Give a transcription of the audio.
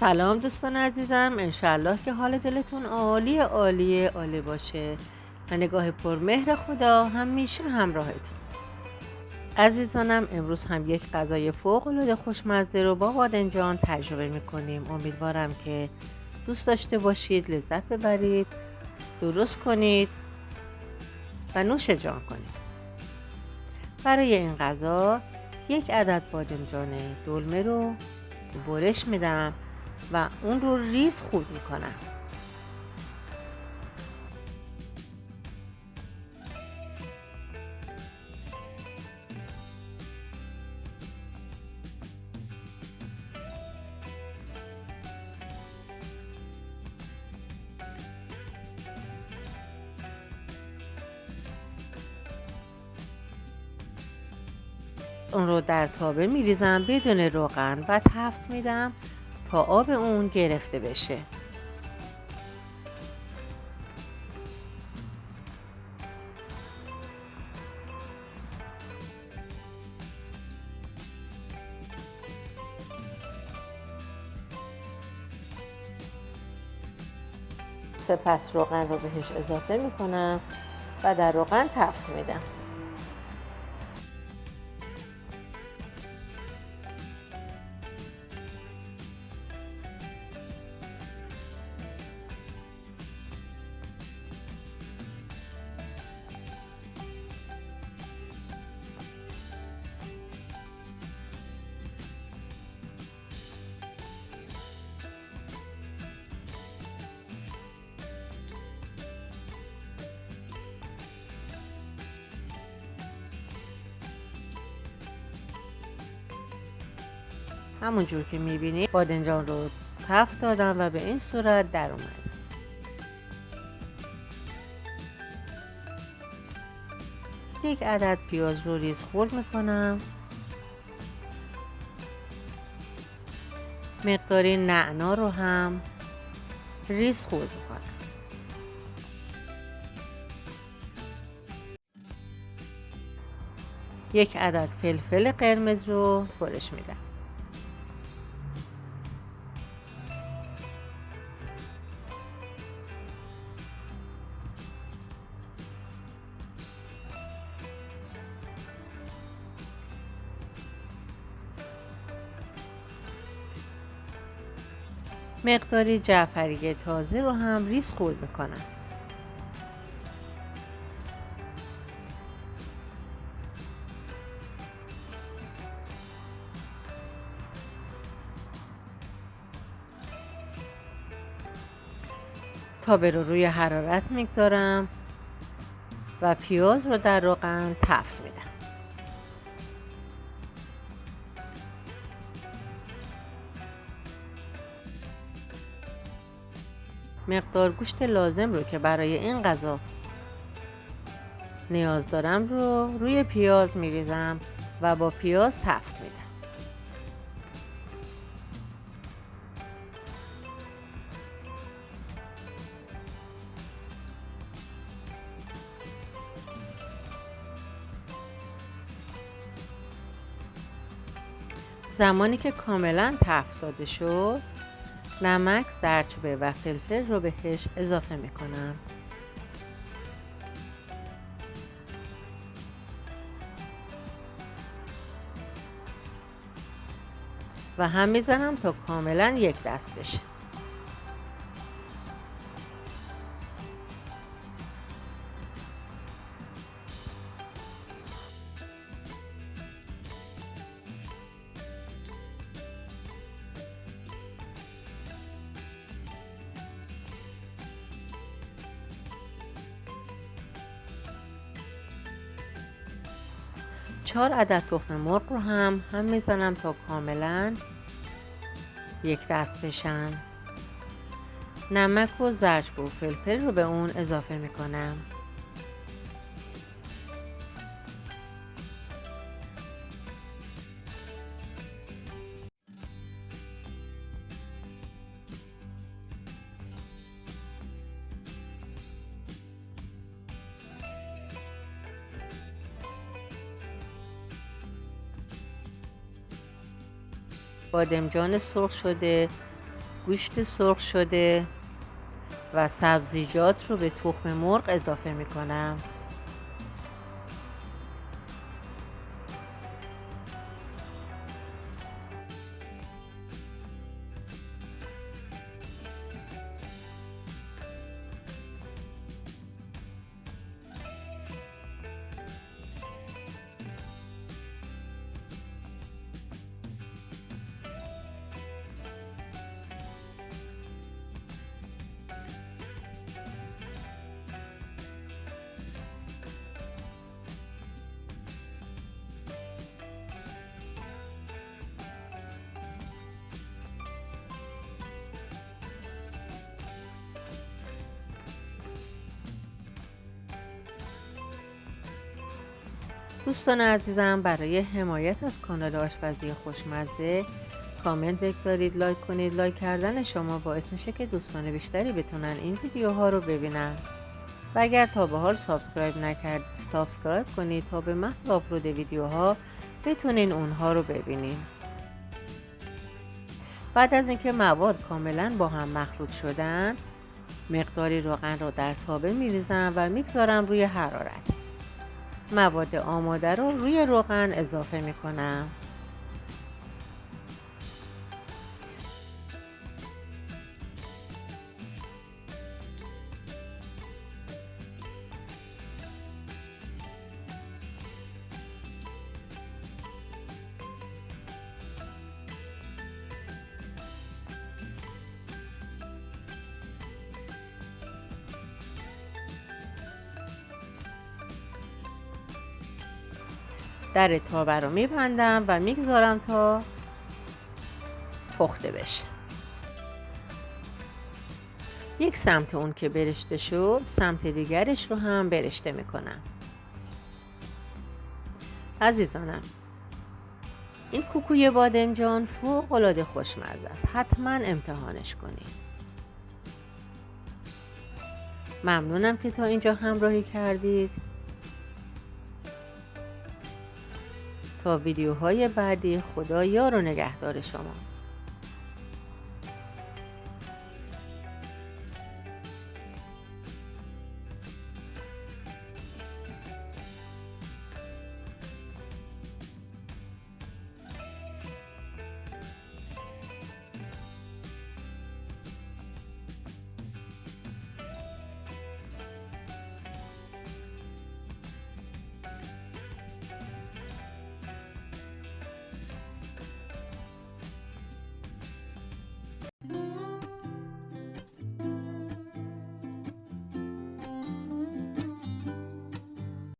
سلام دوستان عزیزم، انشالله که حال دلتون عالی عالی عالی باشه و نگاه پرمهر خدا همیشه همراهتون. عزیزانم، امروز هم یک غذای فوق‌العاده خوشمزه رو با بادنجان تجربه میکنیم. امیدوارم که دوست داشته باشید، لذت ببرید، درست کنید و نوش جان کنید. برای این غذا یک عدد بادمجان دلمه رو برش میدم و اون رو ریز خورد میکنم. اون رو در تابه میریزم بدون روغن و تفت میدم تا آب اون گرفته بشه. سپس روغن رو بهش اضافه میکنم و در روغن تفت میدم. همونجور که میبینید بادنجان رو تفت دادم و به این صورت در اومد. یک عدد پیاز رو ریز خورد میکنم. مقداری نعنا رو هم ریز خورد میکنم. یک عدد فلفل قرمز رو برش میدم. مقداری جعفری تازه رو هم ریز خورد میکنم. تابه رو روی حرارت میگذارم و پیاز رو در روغن تفت میدم. مقدار گوشت لازم رو که برای این غذا نیاز دارم رو روی پیاز میریزم و با پیاز تفت میدم. زمانی که کاملا تفت داده شد، نمک، زردچوبه و فلفل رو بهش اضافه میکنم. و هم میزنم تا کاملا یک دست بشه. چهار عدد تخم مرغ رو هم میزنم تا کاملا یک دست بشن. نمک و زردچوبه و فلفل رو به اون اضافه میکنم. بادمجان سرخ شده گوشت سرخ شده و سبزیجات رو به تخم مرغ اضافه میکنم. دوستان عزیزم، برای حمایت از کانال آشپزی خوشمزه کامنت بگذارید، لایک کنید. لایک کردن شما باعث میشه که دوستان بیشتری بتونن این ویدیوها رو ببینن. و اگر تا به حال سابسکرایب نکردید سابسکرایب کنید تا به محض آپلود ویدیوها بتونین اونها رو ببینین. بعد از اینکه مواد کاملا با هم مخلوط شدن، مقداری روغن رو در تابه میریزم و میگذارم روی حرارت. مواد آماده رو روی روغن اضافه میکنم. در تابه رو میبندم و میگذارم تا پخته بشه. یک سمت اون که برشته شد، سمت دیگرش رو هم برشته میکنم. عزیزانم، این کوکوی بادمجان فوق العاده خوشمزه است. حتما امتحانش کنید. ممنونم که تا اینجا همراهی کردید. تا ویدیوهای بعدی، خدا یار و نگهدار شما.